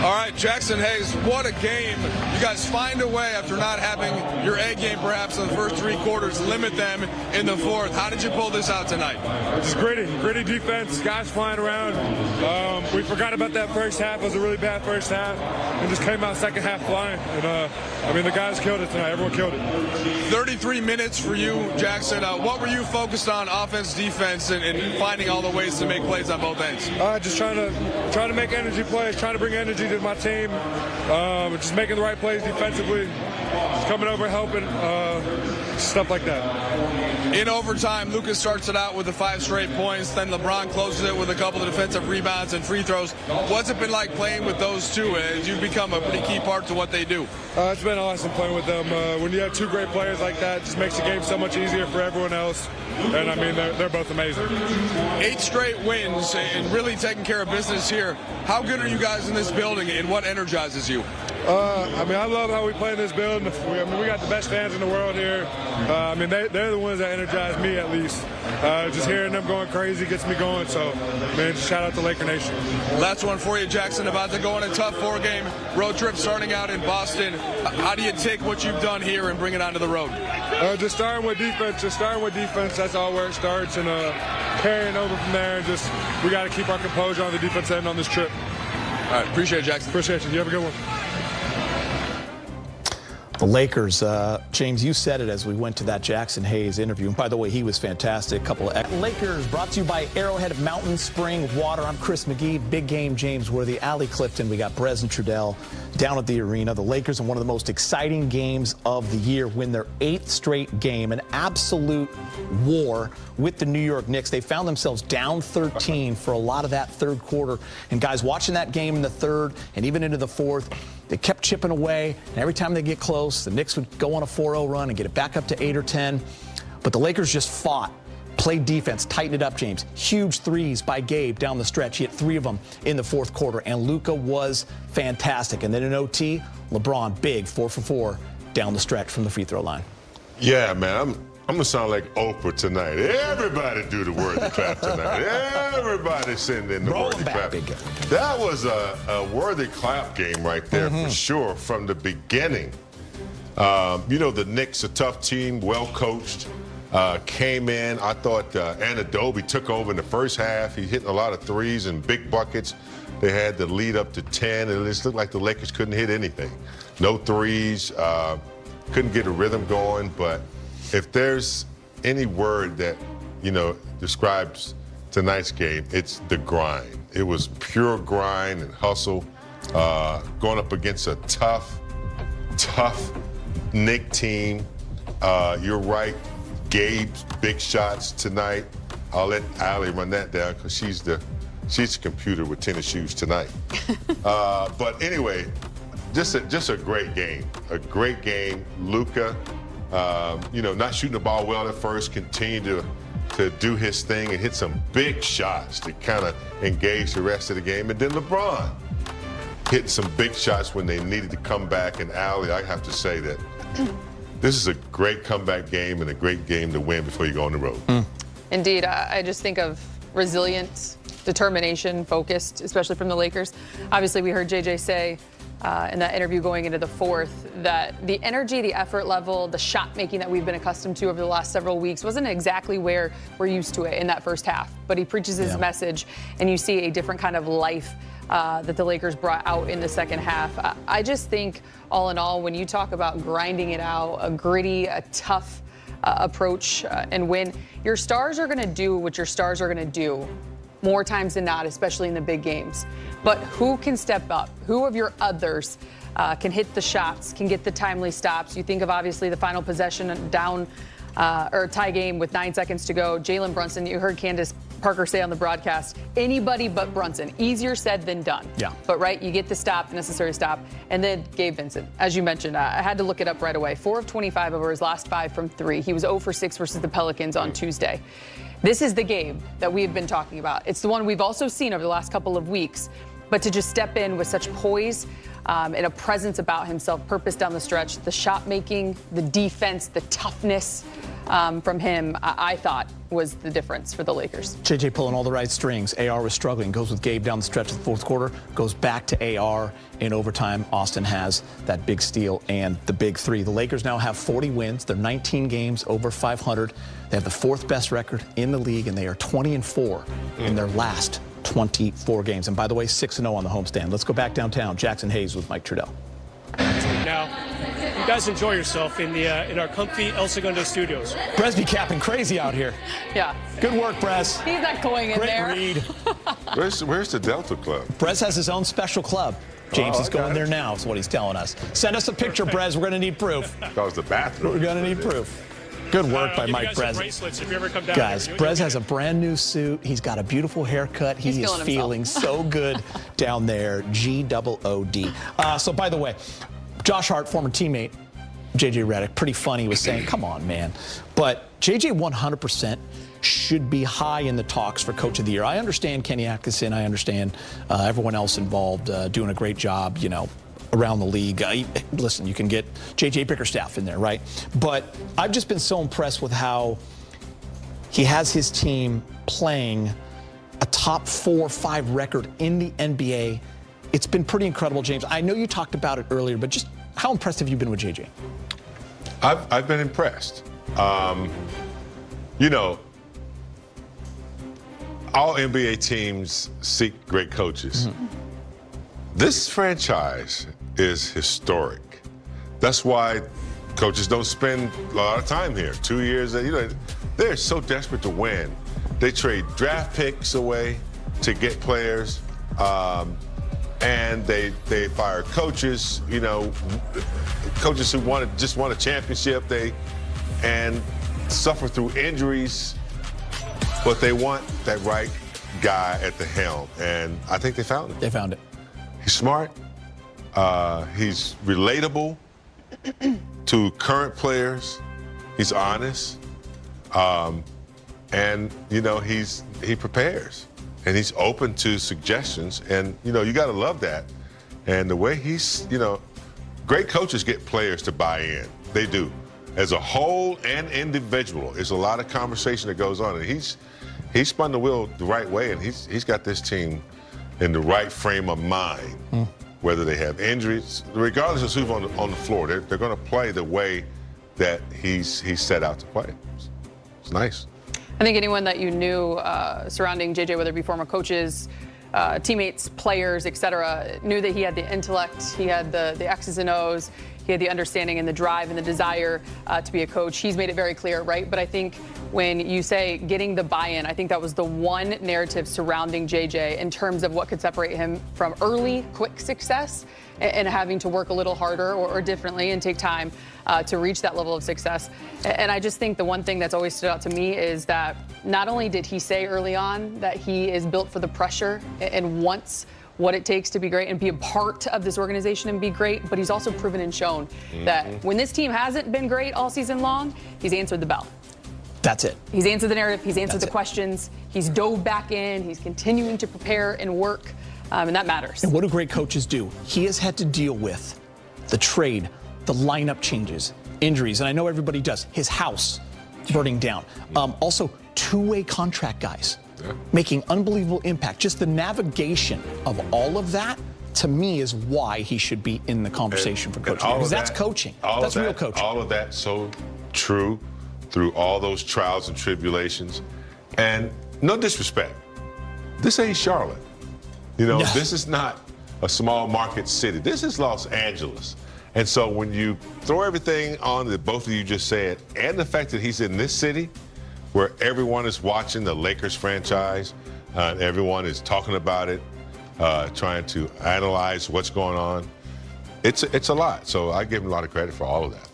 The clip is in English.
All right, Jaxson Hayes, what a game. You guys find a way, after not having your A game perhaps in the first 3 quarters, limit them in the fourth. How did you pull this out tonight? Just gritty defense, guys flying around. We forgot about that first half. It was a really bad first half, and just came out second half flying. And the guys killed it tonight. Everyone killed it. 33 minutes for you, Jaxson. What were you focused on, offense, defense, and finding all the ways to make plays on both ends? Just trying to make energy plays, trying to bring energy to my team, just making the right plays defensively, just coming over helping, stuff like that. In overtime, Luka starts it out with the 5 straight points, then LeBron closes it with a couple of defensive rebounds and free throws. What's it been like playing with those two as you've become a pretty key part to what they do? It's been awesome playing with them. When you have 2 great players like that, it just makes the game so much easier for everyone else. And, they're both amazing. 8 straight wins and really taking care of business here. How good are you guys in this building, and what energizes you? I love how we play in this building. We got the best fans in the world here. They're the ones that energize me, at least. Just hearing them going crazy gets me going. So, just shout out to Laker Nation. Last one for you, Jaxson. About to go on a tough 4-game road trip starting out in Boston. How do you take what you've done here and bring it onto the road? Just starting with defense. That's all where it starts, and carrying over from there. We got to keep our composure on the defense end on this trip. All right, appreciate it, Jaxson. Appreciate you. You have a good one. The Lakers, James, you said it as we went to that Jaxson Hayes interview. And by the way, he was fantastic. Lakers brought to you by Arrowhead Mountain Spring Water. I'm Chris McGee. Big game, James Worthy, Allie Clifton. We got Brez and Trudell down at the arena. The Lakers in one of the most exciting games of the year, win their 8th straight game. An absolute war with the New York Knicks. They found themselves down 13 for a lot of that third quarter. And guys, watching that game in the third and even into the fourth, they kept chipping away, and every time they get close, the Knicks would go on a 4-0 run and get it back up to 8 or 10. But the Lakers just fought, played defense, tightened it up, James. Huge threes by Gabe down the stretch. He hit 3 of them in the fourth quarter, and Luka was fantastic. And then in OT, LeBron, big, 4 for 4 down the stretch from the free throw line. Yeah, man, I'm going to sound like Oprah tonight. Everybody do the worthy clap tonight. Everybody send in the worthy clap. That was a worthy clap game right there for sure from the beginning. The Knicks, a tough team, well coached, came in. I thought Anunoby took over in the first half. He hit a lot of threes and big buckets. They had the lead up to 10, and it just looked like the Lakers couldn't hit anything. No threes, couldn't get a rhythm going, but if there's any word that, describes tonight's game, it's the grind. It was pure grind and hustle, going up against a tough Knick team. You're right, Gabe's big shots tonight. I'll let Allie run that down because she's the computer with tennis shoes tonight. But anyway, just a great game. A great game. Luka, not shooting the ball well at first, continued to do his thing and hit some big shots to kind of engage the rest of the game. And then LeBron hitting some big shots when they needed to come back. And Allie, I have to say that this is a great comeback game and a great game to win before you go on the road. Indeed. I just think of resilience, determination, focused, especially from the Lakers. Obviously, we heard JJ say in that interview going into the fourth that the energy, the effort level, the shot making that we've been accustomed to over the last several weeks wasn't exactly where we're used to it in that first half. But he preaches his message, and you see a different kind of life that the Lakers brought out in the second half. I just think, all in all, when you talk about grinding it out, a gritty, a tough approach and win, your stars are going to do what your stars are going to do more times than not, especially in the big games. But who can step up? Who of your others can hit the shots, can get the timely stops? You think of, obviously, the final possession down or tie game with 9 seconds to go. Jalen Brunson, you heard Candace Parker say on the broadcast, anybody but Brunson. Easier said than done. Yeah. But, right, you get the stop, the necessary stop. And then Gabe Vincent, as you mentioned, I had to look it up right away. 4 of 25 over his last 5 from 3. He was 0 for 6 versus the Pelicans on Tuesday. This is the Gabe that we have been talking about. It's the one we've also seen over the last couple of weeks. But to just step in with such poise, and a presence about himself, purpose down the stretch, the shot making, the defense, the toughness from him, I thought was the difference for the Lakers. JJ pulling all the right strings. AR was struggling. Goes with Gabe down the stretch of the fourth quarter. Goes back to AR in overtime. Austin has that big steal and the big three. The Lakers now have 40 wins. They're 19 games over 500. They have the fourth best record in the league, and they are 20-4 in their last 24 games. And by the way, 6-0 on the homestand. Let's go back downtown. Jaxson Hayes with Mike Trudell. Now, you guys enjoy yourself in our comfy El Segundo studios. Brez be capping crazy out here. Yeah. Good work, Brez. He's not going in Great there. read. Where's the Delta Club? Brez has his own special club. James is going there now, is what he's telling us. Send us a picture, Brez. We're going to need proof. That was the bathroom. We're going to need proof. Good work by Mike Brez. If you ever come down Guys, here, Brez has a brand new suit. He's got a beautiful haircut. He is feeling so good down there. G-O-O-D. So, by the way, Josh Hart, former teammate, JJ Redick, pretty funny. He was saying, come on, man. But JJ 100% should be high in the talks for Coach of the Year. I understand Kenny Atkinson. I understand everyone else involved doing a great job, around the league. Listen, you can get JJ Bickerstaff in there, right? But I've just been so impressed with how he has his team playing a top 4 or 5 record in the NBA. It's been pretty incredible, James. I know you talked about it earlier, but just how impressed have you been with JJ? I've been impressed. All NBA teams seek great coaches. Mm-hmm. This franchise is historic. That's why coaches don't spend a lot of time here. 2 years, they're so desperate to win. They trade draft picks away to get players, and they fire coaches, coaches who just won a championship, and suffer through injuries, but they want that right guy at the helm, and I think they found it. They found it. He's smart. He's relatable to current players. He's honest. And, he prepares. And he's open to suggestions. And, you got to love that. And the way he's, great coaches get players to buy in. They do. As a whole and individual, there's a lot of conversation that goes on. And he's spun the wheel the right way. And he's got this team in the right frame of mind, whether they have injuries, regardless of who's on the floor, they're going to play the way that he's set out to play. It's nice. I think anyone that you knew surrounding JJ, whether it be former coaches, teammates, players, etc., knew that he had the intellect, he had the X's and O's, he had the understanding and the drive and the desire to be a coach. He's made it very clear, right? But I think when you say getting the buy-in, I think that was the one narrative surrounding JJ in terms of what could separate him from early, quick success and having to work a little harder or differently and take time to reach that level of success. And I just think the one thing that's always stood out to me is that not only did he say early on that he is built for the pressure and wants what it takes to be great and be a part of this organization and be great, but he's also proven and shown that when this team hasn't been great all season long, he's answered the bell. That's it. He's answered the narrative, he's answered the questions, he's dove back in, he's continuing to prepare and work, and that matters. And what do great coaches do? He has had to deal with the trade, the lineup changes, injuries, and I know everybody does. His house burning down. Also, two-way contract guys. Making unbelievable impact. Just the navigation of all of that, to me, is why he should be in the conversation for coaching. Because that's coaching. That's real coaching. All of that so true through all those trials and tribulations. And no disrespect, this ain't Charlotte. This is not a small market city. This is Los Angeles. And so when you throw everything on that both of you just said, and the fact that he's in this city, where everyone is watching the Lakers franchise, everyone is talking about it, trying to analyze what's going on. It's a lot. So I give him a lot of credit for all of that.